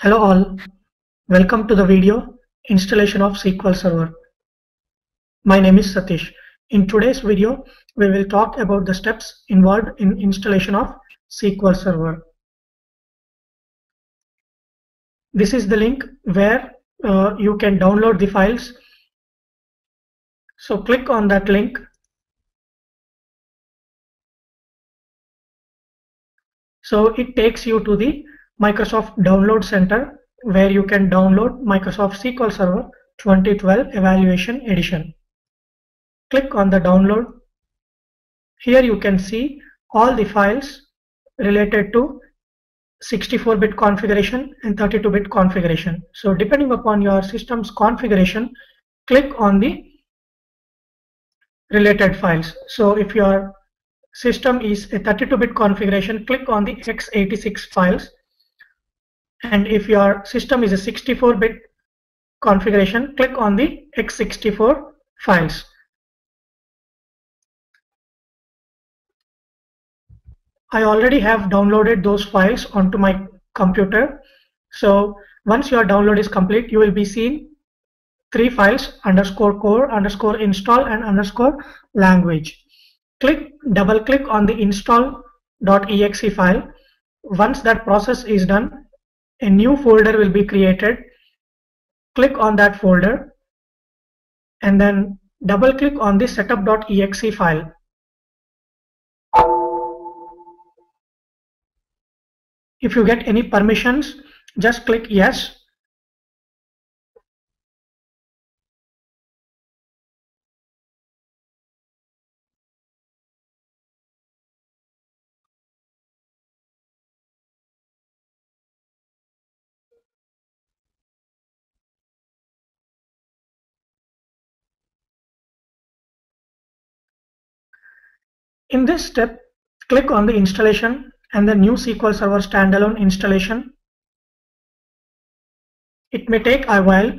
Hello all, welcome to the video installation of SQL Server. My name is Satish. In today's video, we will talk about the steps involved in installation of SQL Server. This is the link where you can download the files. So click on that link. So it takes you to the Microsoft Download Center where you can download Microsoft SQL Server 2012 Evaluation Edition. Click on the download. Here you can see all the files related to 64-bit configuration and 32-bit configuration. So depending upon your system's configuration, click on the related files. So if your system is a 32-bit configuration, click on the x86 files. And if your system is a 64-bit configuration, click on the x64 files. I already have downloaded those files onto my computer. So once your download is complete, you will be seeing three files: _core, _install, and _language. Double click on the install.exe file. Once that process is done, a new folder will be created. Click on that folder and then double click on the setup.exe file. If you get any permissions, just click yes. In this step, click on the installation and the new SQL Server standalone installation. It may take a while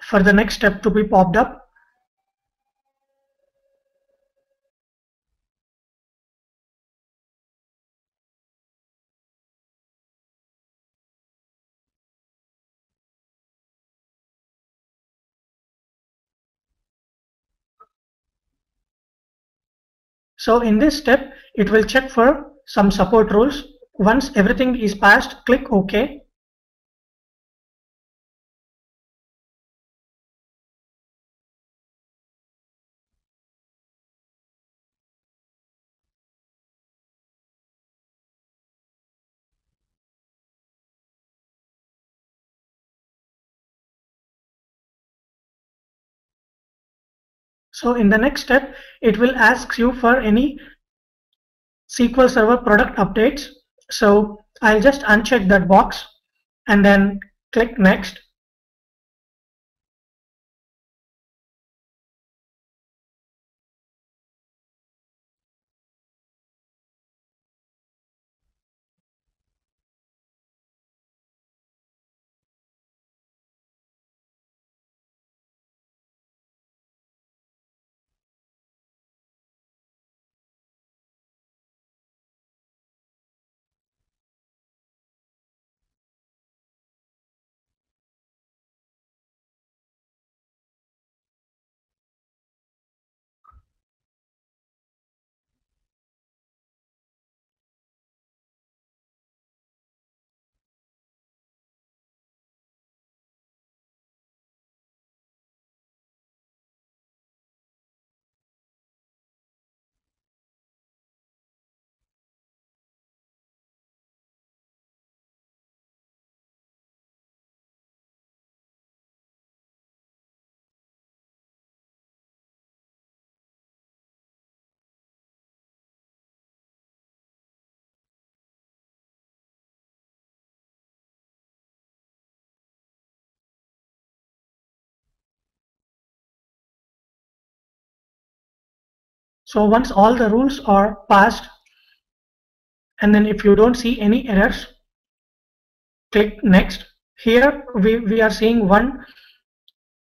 for the next step to be popped up. So in this step, it will check for some support rules. Once everything is passed, click OK. So in the next step, it will ask you for any SQL Server product updates. So I'll just uncheck that box and then click next. So once all the rules are passed, and then if you don't see any errors, click next. Here we are seeing one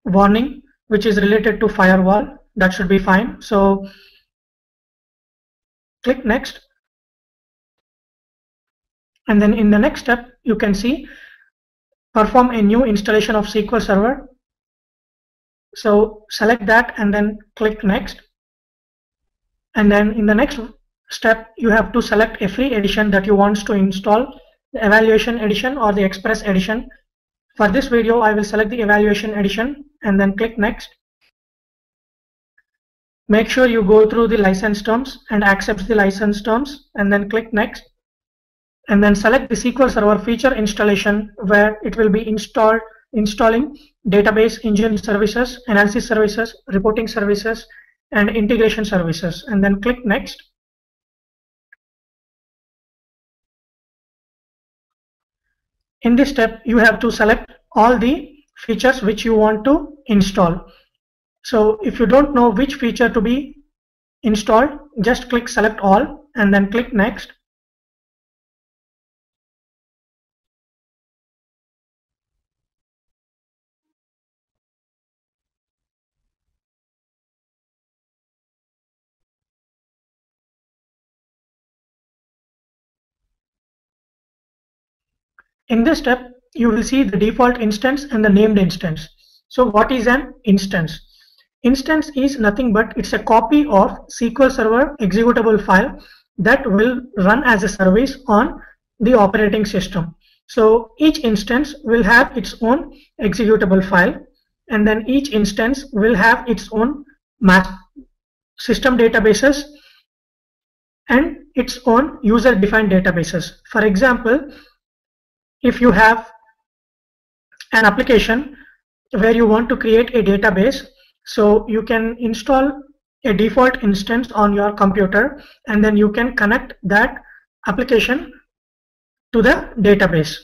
warning which is related to firewall. That should be fine. So click next. And then in the next step, you can see perform a new installation of SQL Server. So select that and then click next. And then in the next step, you have to select a free edition that you want to install, the Evaluation Edition or the Express Edition. For this video, I will select the Evaluation Edition and then click next. Make sure you go through the license terms and accept the license terms and then click next. And then select the SQL Server feature installation, where it will be installing database engine services, analysis services, reporting services, and integration services, and then click next. In this step, you have to select all the features which you want to install. So if you don't know which feature to be installed, just click select all and then click next. In this step, you will see the default instance and the named instance. So what is an instance? Instance is nothing but it's a copy of SQL Server executable file that will run as a service on the operating system. So each instance will have its own executable file, and then each instance will have its own system databases and its own user-defined databases. For example, if you have an application where you want to create a database, so you can install a default instance on your computer, and then you can connect that application to the database,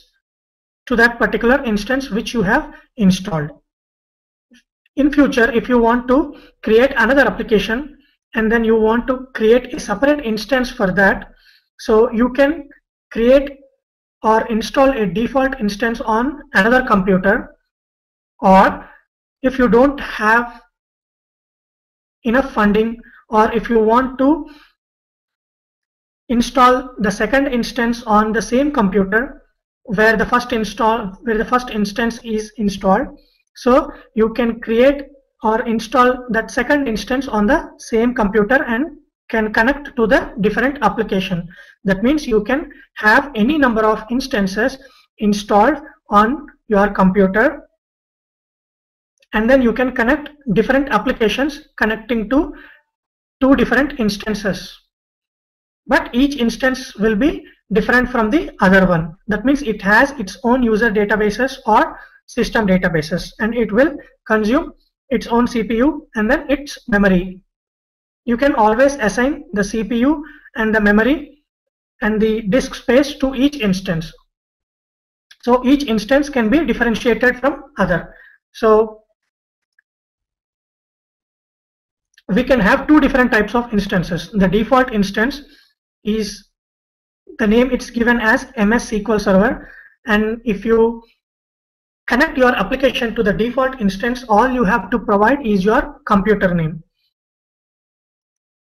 to that particular instance which you have installed. In future, if you want to create another application and then you want to create a separate instance for that, so you can create or install a default instance on another computer, or if you don't have enough funding, or if you want to install the second instance on the same computer where the first instance is installed, so you can create or install that second instance on the same computer and can connect to the different application. That means you can have any number of instances installed on your computer, and then you can connect different applications connecting to two different instances. But each instance will be different from the other one. That means it has its own user databases or system databases, and it will consume its own CPU and then its memory. You can always assign the CPU and the memory and the disk space to each instance. So each instance can be differentiated from other. So we can have two different types of instances. The default instance is the name it's given as MS SQL Server, and if you connect your application to the default instance, all you have to provide is your computer name.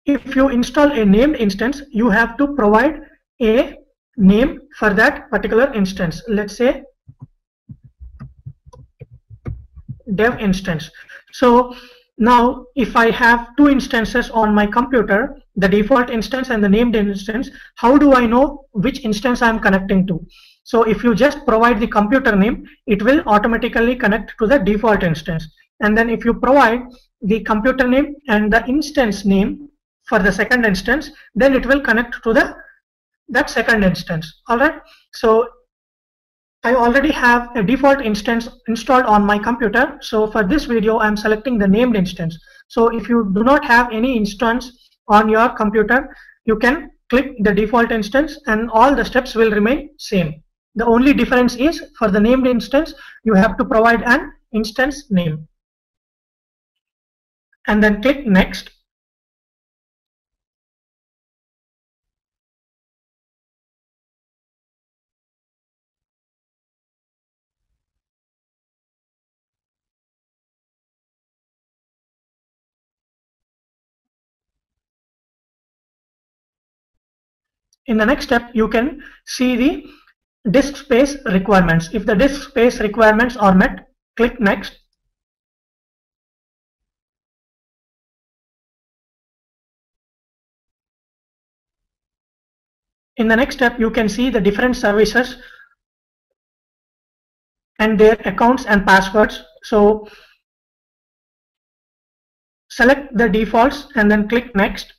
If you install a named instance, you have to provide a name for that particular instance. Let's say dev instance. So now if I have two instances on my computer, the default instance and the named instance, how do I know which instance I am connecting to? So if you just provide the computer name, it will automatically connect to the default instance. And then if you provide the computer name and the instance name for the second instance, then it will connect to that second instance. All right. So I already have a default instance installed on my computer. So for this video, I'm selecting the named instance. So if you do not have any instance on your computer, you can click the default instance and all the steps will remain same. The only difference is for the named instance, you have to provide an instance name. And then click next. In the next step, you can see the disk space requirements. If the disk space requirements are met, click next. In the next step, you can see the different services and their accounts and passwords. So select the defaults and then click next.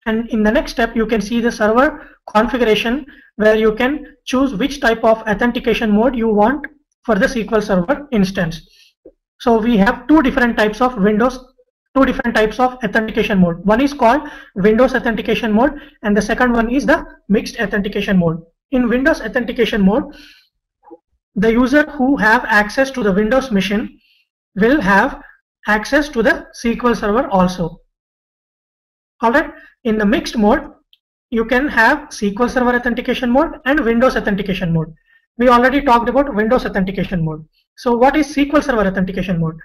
And in the next step, you can see the server configuration, where you can choose which type of authentication mode you want for the SQL Server instance. So we have two different types of authentication mode. One is called Windows authentication mode, and the second one is the mixed authentication mode. In Windows authentication mode, the user who have access to the Windows machine will have access to the SQL Server also. Alright, in the mixed mode, you can have SQL Server authentication mode and Windows authentication mode. We already talked about Windows authentication mode. So what is SQL Server authentication mode?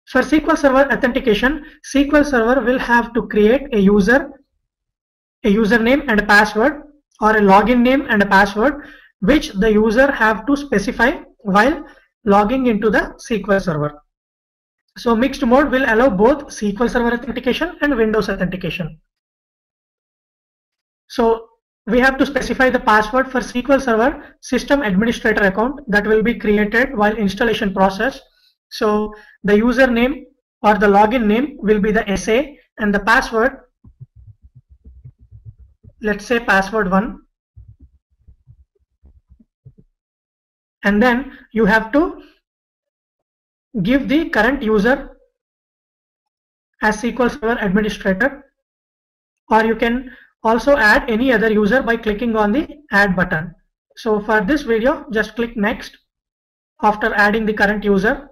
For SQL Server authentication, SQL Server will have to create a username and a password, or a login name and a password, which the user have to specify while logging into the SQL Server. So mixed mode will allow both SQL Server authentication and Windows authentication. So we have to specify the password for SQL Server system administrator account that will be created while installation process. So the username or the login name will be the SA, and the password, let's say password 1. And then you have to give the current user as SQL Server administrator, or you can also add any other user by clicking on the add button. So for this video, just click next after adding the current user.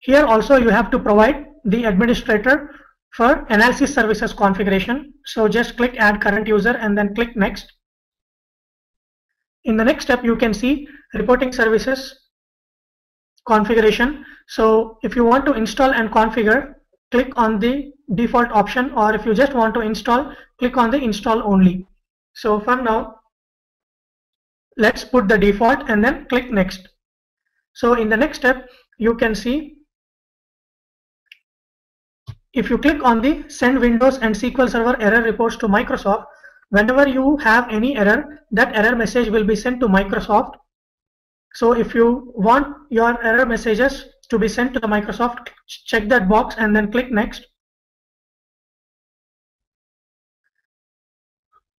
Here also you have to provide the administrator for analysis services configuration. So just click add current user and then click next. In the next step, you can see reporting services configuration. So if you want to install and configure, click on the default option, or if you just want to install, click on the install only. So for now, let's put the default and then click next. So in the next step, you can see, if you click on the send Windows and SQL Server error reports to Microsoft, whenever you have any error, that error message will be sent to Microsoft. So if you want your error messages to be sent to the Microsoft, check that box and then click next.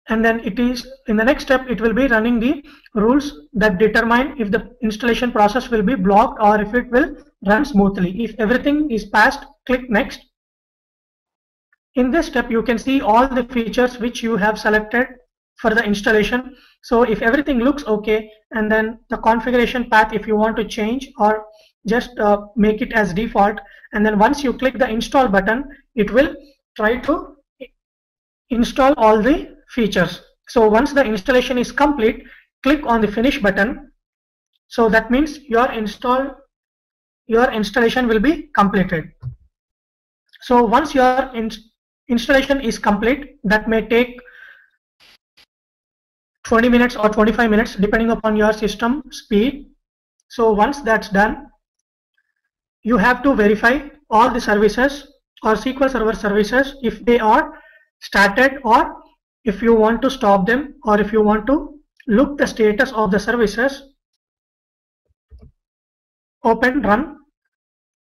And then it is in the next step, it will be running the rules that determine if the installation process will be blocked or if it will run smoothly. If everything is passed, click next. In this step, you can see all the features which you have selected for the installation. So if everything looks okay, and then the configuration path, if you want to change or just make it as default, and then once you click the install button, it will try to install all the features. So once the installation is complete, click on the finish button. So that means your installation will be completed. So once your installation is complete, that may take 20 minutes or 25 minutes depending upon your system speed. So once that's done, you have to verify all the services or SQL Server services if they are started, or if you want to stop them, or if you want to look the status of the services. Open run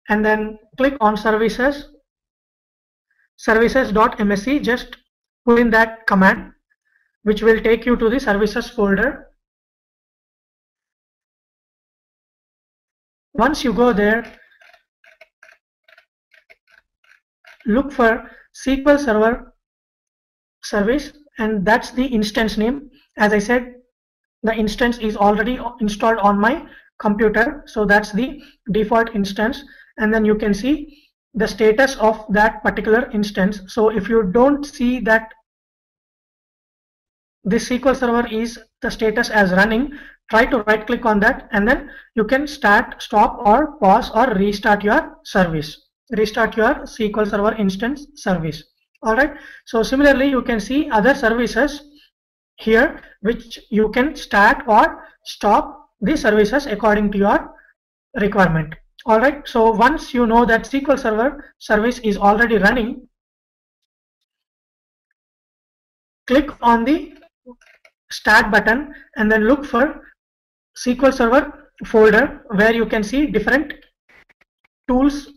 and then click on services.msc. just put in that command, which will take you to the services folder. Once you go there, look for SQL Server service, and that's the instance name. As I said, the instance is already installed on my computer, so that's the default instance, and then you can see the status of that particular instance. So if you don't see that this SQL Server is the status as running, try to right click on that, and then you can start, stop, or pause or restart your service. restart your SQL Server instance service. Alright, so similarly you can see other services here which you can start or stop the services according to your requirement. Alright, so once you know that SQL Server service is already running, click on the start button and then look for SQL Server folder where you can see different tools.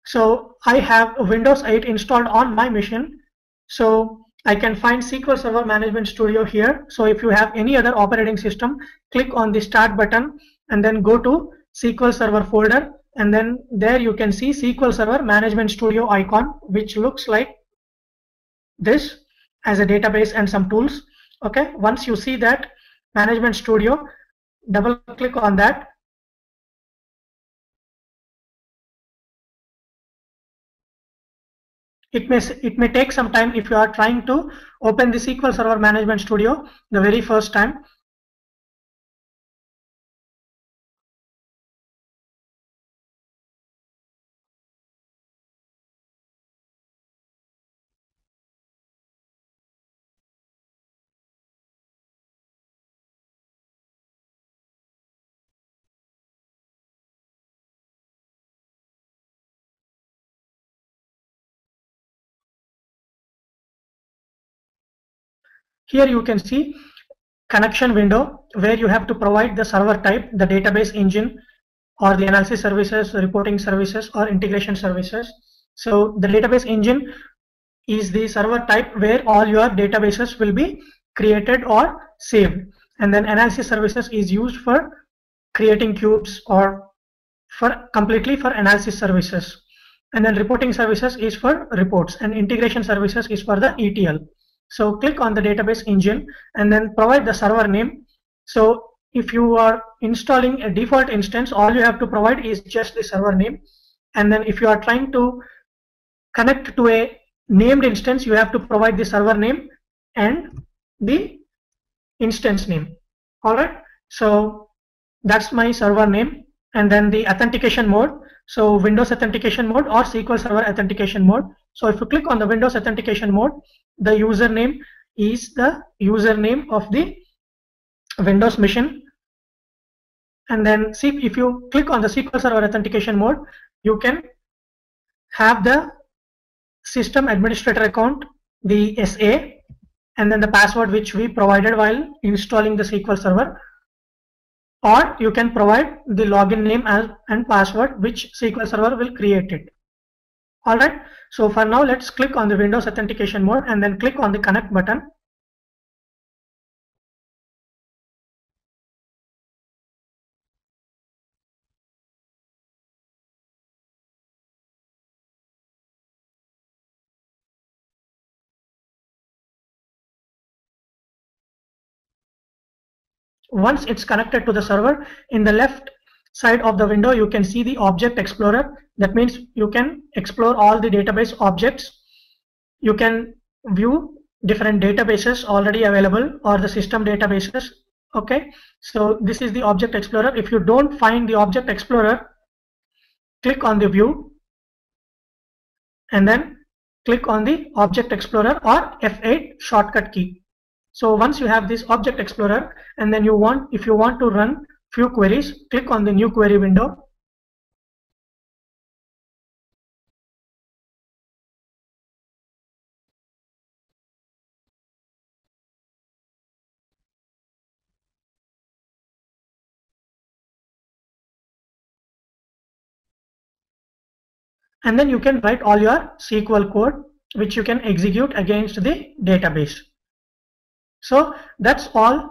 So I have Windows 8 installed on my machine, so I can find SQL Server Management Studio here. So if you have any other operating system, click on the start button and then go to SQL Server folder, and then there you can see SQL Server Management Studio icon, which looks like this as a database and some tools. Okay, once you see that Management Studio, double click on that. It may take some time if you are trying to open the SQL Server Management Studio the very first time. Here you can see connection window where you have to provide the server type, the database engine, or the analysis services, reporting services, or integration services. So the database engine is the server type where all your databases will be created or saved, and then analysis services is used for creating cubes or for completely for analysis services, and then reporting services is for reports, and integration services is for the ETL. So click on the database engine and then provide the server name. So if you are installing a default instance, all you have to provide is just the server name, and then if you are trying to connect to a named instance, you have to provide the server name and the instance name. Alright, so that's my server name, and then the authentication mode, so Windows authentication mode or SQL Server authentication mode. So if you click on the Windows authentication mode, the username is the username of the Windows machine, and then see if you click on the SQL Server authentication mode, you can have the system administrator account, the SA, and then the password which we provided while installing the SQL Server, or you can provide the login name and password which SQL Server will create it. Alright, so for now let's click on the Windows authentication mode and then click on the connect button. Once it's connected to the server, in the left side of the window you can see the Object Explorer. That means you can explore all the database objects. You can view different databases already available or the system databases. Okay, so this is the Object Explorer. If you don't find the Object Explorer, click on the view and then click on the Object Explorer or F8 shortcut key. So once you have this Object Explorer, and then if you want to run few queries, click on the new query window. And then you can write all your SQL code which you can execute against the database. So that's all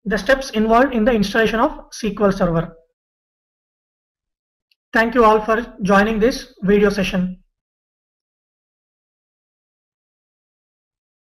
the steps involved in the installation of SQL Server. Thank you all for joining this video session.